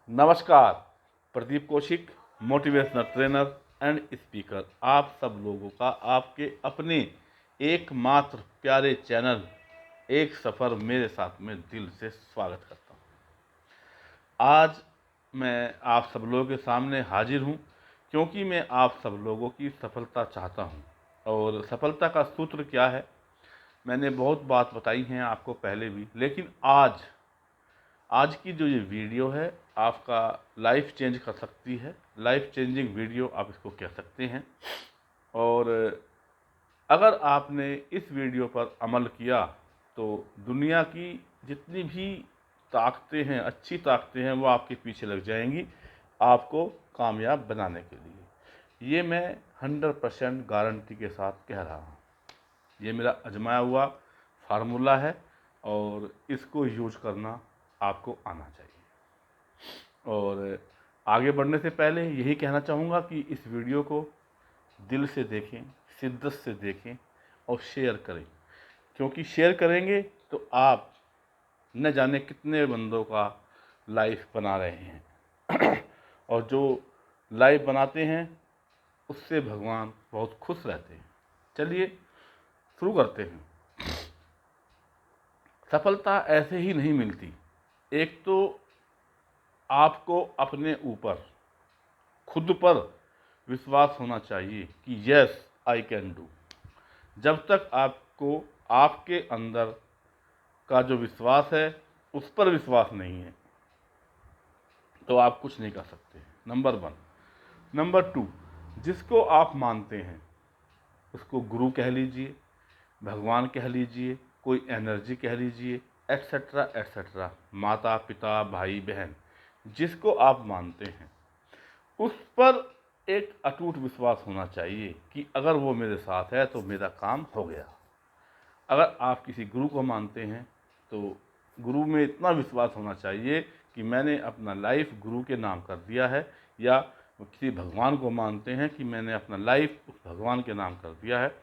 नमस्कार। Pradeep Kaushik, motivational trainer and speaker, आप सब लोगों का आपके अपने एकमात्र प्यारे चैनल एक सफ़र मेरे साथ में दिल से स्वागत करता हूँ। आज मैं आप सब लोगों के सामने हाजिर हूँ क्योंकि मैं आप सब लोगों की सफलता चाहता हूँ। और सफलता का सूत्र क्या है, मैंने बहुत बात बताई हैं आपको पहले भी, लेकिन आज की जो ये वीडियो है आपका लाइफ चेंज कर सकती है। लाइफ चेंजिंग वीडियो आप इसको कह सकते हैं। और अगर आपने इस वीडियो पर अमल किया तो दुनिया की जितनी भी ताकतें हैं, अच्छी ताकतें हैं, वो आपके पीछे लग जाएंगी आपको कामयाब बनाने के लिए। ये मैं 100% गारंटी के साथ कह रहा हूँ। ये मेरा आजमाया हुआ फार्मूला है और इसको यूज करना आपको आना चाहिए। और आगे बढ़ने से पहले यही कहना चाहूँगा कि इस वीडियो को दिल से देखें, शिद्दत से देखें और शेयर करें, क्योंकि शेयर करेंगे तो आप न जाने कितने बंदों का लाइफ बना रहे हैं और जो लाइफ बनाते हैं उससे भगवान बहुत खुश रहते हैं। चलिए शुरू करते हैं। सफलता ऐसे ही नहीं मिलती। एक तो आपको अपने ऊपर, खुद पर विश्वास होना चाहिए कि यस आई कैन डू। जब तक आपको आपके अंदर का जो विश्वास है उस पर विश्वास नहीं है तो आप कुछ नहीं कर सकते। नंबर 1। नंबर 2, जिसको आप मानते हैं उसको गुरु कह लीजिए, भगवान कह लीजिए, कोई एनर्जी कह लीजिए, एट्सेट्रा एट्सेट्रा, माता पिता भाई बहन, जिसको आप मानते हैं उस पर एक अटूट विश्वास होना चाहिए कि अगर वो मेरे साथ है तो मेरा काम हो गया। अगर आप किसी गुरु को मानते हैं तो गुरु में इतना विश्वास होना चाहिए कि मैंने अपना लाइफ गुरु के नाम कर दिया है, या किसी भगवान को मानते हैं कि मैंने अपना लाइफ उस भगवान के नाम कर दिया है,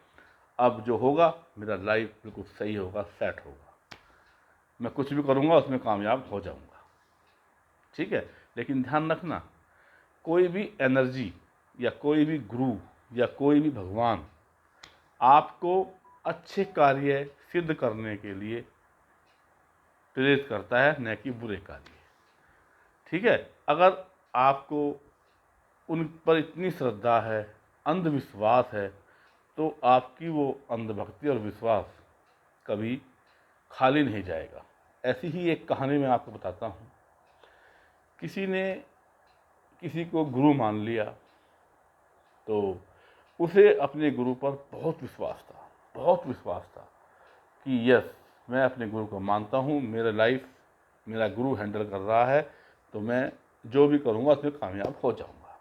अब जो होगा मेरा लाइफ बिल्कुल सही होगा, सेट होगा, मैं कुछ भी करूँगा उसमें कामयाब हो जाऊँगा। ठीक है, लेकिन ध्यान रखना, कोई भी एनर्जी या कोई भी गुरु या कोई भी भगवान आपको अच्छे कार्य सिद्ध करने के लिए प्रेरित करता है, न कि बुरे कार्य। ठीक है, अगर आपको उन पर इतनी श्रद्धा है, अंधविश्वास है, तो आपकी वो अंधभक्ति और विश्वास कभी खाली नहीं जाएगा। ऐसी ही एक कहानी मैं आपको बताता हूँ। किसी ने किसी को गुरु मान लिया तो उसे अपने गुरु पर बहुत विश्वास था, बहुत विश्वास था कि यस मैं अपने गुरु को मानता हूँ, मेरा लाइफ मेरा गुरु हैंडल कर रहा है, तो मैं जो भी करूँगा उसमें कामयाब हो जाऊँगा।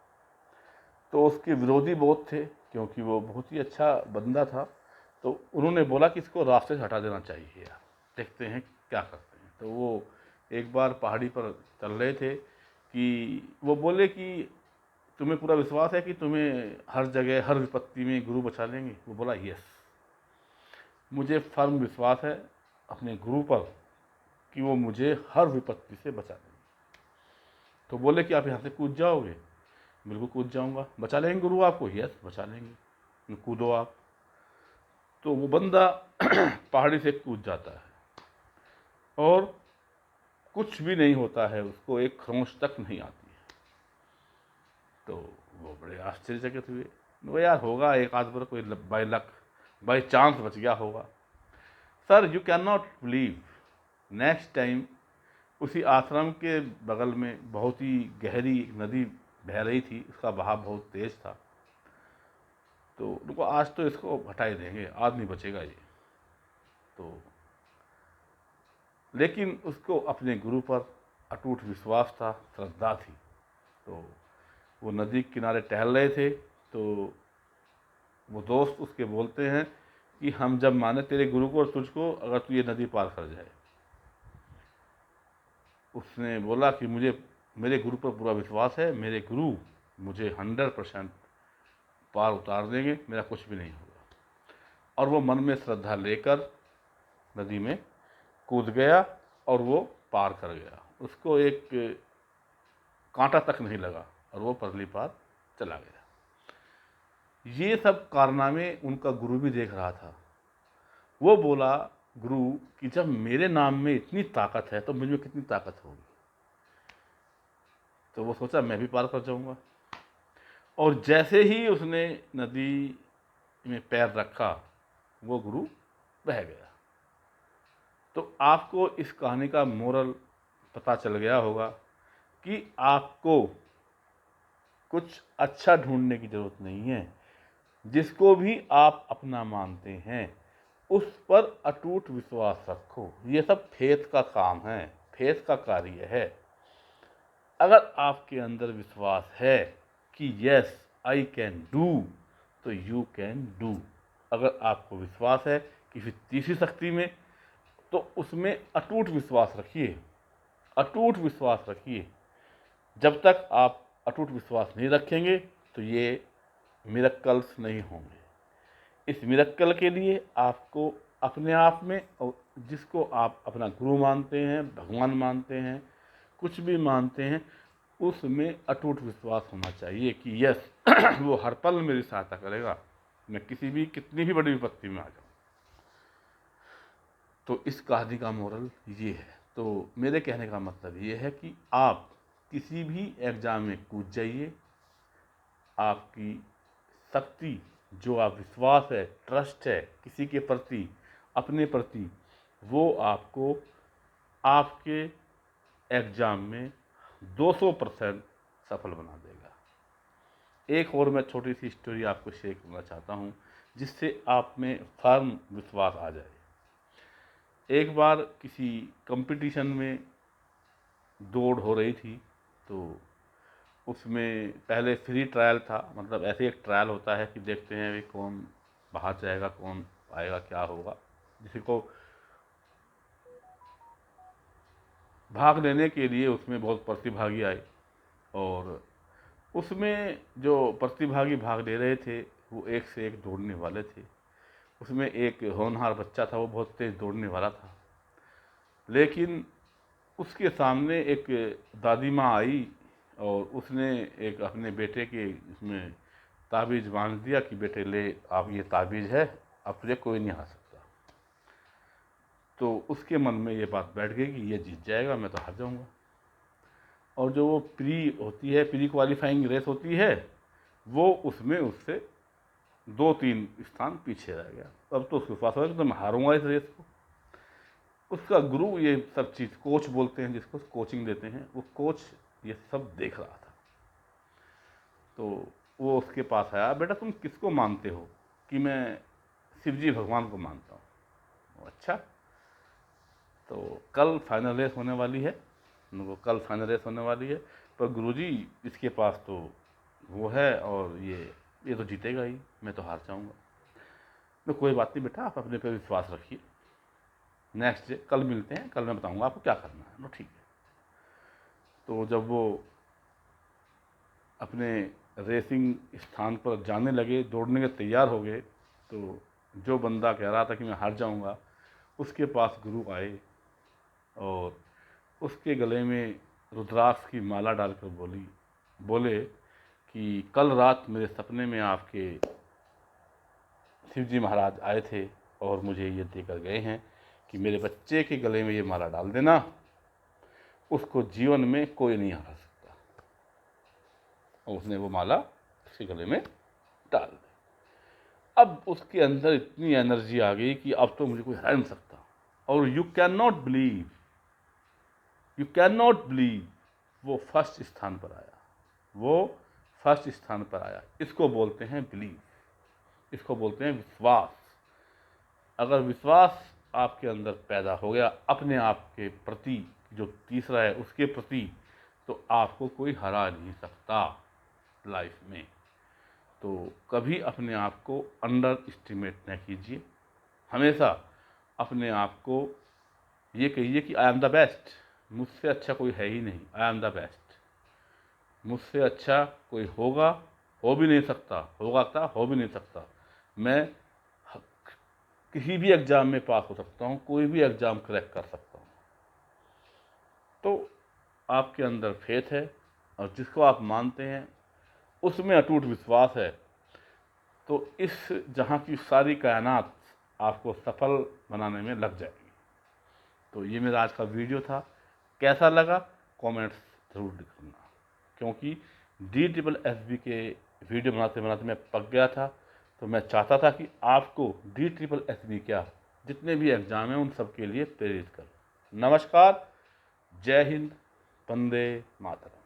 तो उसके विरोधी बहुत थे क्योंकि वो बहुत ही अच्छा बंदा था। तो उन्होंने बोला कि इसको रास्ते से हटा देना चाहिए, यार देखते हैं क्या करते हैं। तो वो एक बार पहाड़ी पर चल रहे थे कि वो बोले कि तुम्हें पूरा विश्वास है कि तुम्हें हर जगह हर विपत्ति में गुरु बचा लेंगे? वो बोला यस, मुझे फर्म विश्वास है अपने गुरु पर कि वो मुझे हर विपत्ति से बचा लेंगे। तो बोले कि आप यहाँ से कूद जाओगे? बिल्कुल कूद जाऊँगा। बचा लेंगे गुरु आपको? यस बचा लेंगे। कूदो आप। तो वो बंदा पहाड़ी से कूद जाता है और कुछ भी नहीं होता है, उसको एक खरोंच तक नहीं आती है। तो वो बड़े आश्चर्यचकित हुए। वो यार होगा एक आध बार कोई बाई लक बाई चांस बच गया होगा। Sir you can not believe, next time उसी आश्रम के बगल में बहुत ही गहरी नदी बह रही थी, उसका बहाव बहुत तेज था। तो उनको आज तो इसको हटा ही देंगे, आज नहीं बचेगा ये। तो लेकिन उसको अपने गुरु पर अटूट विश्वास था, श्रद्धा थी। तो वो नदी के किनारे टहल रहे थे तो वो दोस्त उसके बोलते हैं कि हम जब माने तेरे गुरु को और तुझको, अगर तू ये नदी पार कर जाए। उसने बोला कि मुझे मेरे गुरु पर पूरा विश्वास है, मेरे गुरु मुझे 100% पार उतार देंगे, मेरा कुछ भी नहीं होगा। और वो मन में श्रद्धा लेकर नदी में कूद गया और वो पार कर गया। उसको एक कांटा तक नहीं लगा और वो परली पार चला गया। ये सब कारनामे उनका गुरु भी देख रहा था। वो बोला गुरु कि जब मेरे नाम में इतनी ताकत है तो मुझ में कितनी ताकत होगी। तो वो सोचा मैं भी पार कर जाऊंगा, और जैसे ही उसने नदी में पैर रखा वो गुरु बह गया। तो आपको इस कहानी का मोरल पता चल गया होगा कि आपको कुछ अच्छा ढूंढने की ज़रूरत नहीं है। जिसको भी आप अपना मानते हैं उस पर अटूट विश्वास रखो। ये सब फेथ का काम है, फेथ का कार्य है। अगर आपके अंदर विश्वास है कि यस आई कैन डू, तो यू कैन डू। अगर आपको विश्वास है किसी तीसरी शक्ति में, तो उसमें अटूट विश्वास रखिए, अटूट विश्वास रखिए। जब तक आप अटूट विश्वास नहीं रखेंगे तो ये मिरेकल्स नहीं होंगे। इस मिरेकल के लिए आपको अपने आप में, और जिसको आप अपना गुरु मानते हैं, भगवान मानते हैं, कुछ भी मानते हैं, उसमें अटूट विश्वास होना चाहिए कि यस वो हर पल मेरी सहायता करेगा, मैं किसी भी कितनी भी बड़ी विपत्ति में आ जाऊँ। तो इस कहानी का मोरल ये है। तो मेरे कहने का मतलब ये है कि आप किसी भी एग्ज़ाम में कूद जाइए। आपकी शक्ति, जो आप विश्वास है, ट्रस्ट है किसी के प्रति, अपने प्रति, वो आपको आपके एग्ज़ाम में 200% सफल बना देगा। एक और मैं छोटी सी स्टोरी आपको शेयर करना चाहता हूँ जिससे आप में फर्म विश्वास आ जाए। एक बार किसी कंपटीशन में दौड़ हो रही थी, तो उसमें पहले फ्री ट्रायल था, मतलब ऐसे एक ट्रायल होता है कि देखते हैं भी कौन बाहर जाएगा, कौन आएगा, क्या होगा। किसी को भाग लेने के लिए उसमें बहुत प्रतिभागी आए, और उसमें जो प्रतिभागी भाग ले रहे थे वो एक से एक दौड़ने वाले थे। उसमें एक होनहार बच्चा था, वो बहुत तेज दौड़ने वाला था, लेकिन उसके सामने एक दादी माँ आई और उसने एक अपने बेटे के उसमें ताबीज़ बांध दिया कि बेटे ले, आप ये ताबीज़ है, अब तुझे कोई नहीं हरा सकता। तो उसके मन में ये बात बैठ गई कि ये जीत जाएगा, मैं तो हार जाऊंगा। और जो वो प्री होती है, प्री क्वालिफाइंग रेस होती है, वो उसमें उससे 2-3 स्थान पीछे रह गया। अब तो उसके पास कि तो मैं हारूंगा इस रेस को। उसका गुरु ये सब चीज़, कोच बोलते हैं जिसको, कोचिंग देते हैं, वो कोच ये सब देख रहा था। तो वो उसके पास आया, बेटा तुम किसको मानते हो? कि मैं शिव जी भगवान को मानता हूँ। अच्छा, तो कल फाइनल रेस होने वाली है, उनको कल फाइनल रेस होने वाली है, पर गुरुजी इसके पास तो वो है और ये तो जीतेगा ही, मैं तो हार जाऊंगा। तो कोई बात नहीं बेटा, आप अपने पे विश्वास रखिए, नेक्स्ट डे कल मिलते हैं, कल मैं बताऊंगा आपको क्या करना है। नो ठीक है। तो जब वो अपने रेसिंग स्थान पर जाने लगे, दौड़ने के तैयार हो गए, तो जो बंदा कह रहा था कि मैं हार जाऊंगा, उसके पास गुरु आए और उसके गले में रुद्राक्ष की माला डालकर बोले कि कल रात मेरे सपने में आपके शिवजी महाराज आए थे और मुझे ये देकर गए हैं कि मेरे बच्चे के गले में ये माला डाल देना, उसको जीवन में कोई नहीं हरा सकता। और उसने वो माला उसके गले में डाल दी। अब उसके अंदर इतनी एनर्जी आ गई कि अब तो मुझे कोई हरा नहीं सकता। और यू कैन नॉट बिलीव, वो फर्स्ट स्थान पर आया, वो फर्स्ट स्थान पर आया। इसको बोलते हैं बिलीव, इसको बोलते हैं विश्वास। अगर विश्वास आपके अंदर पैदा हो गया अपने आप के प्रति, जो तीसरा है उसके प्रति, तो आपको कोई हरा नहीं सकता लाइफ में। तो कभी अपने आप को अंडर एस्टिमेट न कीजिए। हमेशा अपने आप को ये कहिए कि आई एम द बेस्ट, मुझसे अच्छा कोई है ही नहीं, आई एम द बेस्ट। मुझसे अच्छा कोई होगा, हो भी नहीं सकता, हो भी नहीं सकता। मैं किसी भी एग्ज़ाम में पास हो सकता हूँ, कोई भी एग्ज़ाम क्रैक कर सकता हूँ। तो आपके अंदर फेथ है, और जिसको आप मानते हैं उसमें अटूट विश्वास है, तो इस जहाँ की सारी कायनात आपको सफल बनाने में लग जाएगी। तो ये मेरा आज का वीडियो था। कैसा लगा कमेंट्स ज़रूर लिखना, क्योंकि DSSB के वीडियो बनाते बनाते मैं पक गया था। तो मैं चाहता था कि आपको DSSB क्या, जितने भी एग्ज़ाम हैं उन सब के लिए प्रेरित कर। नमस्कार, जय हिंद, वंदे मातरम।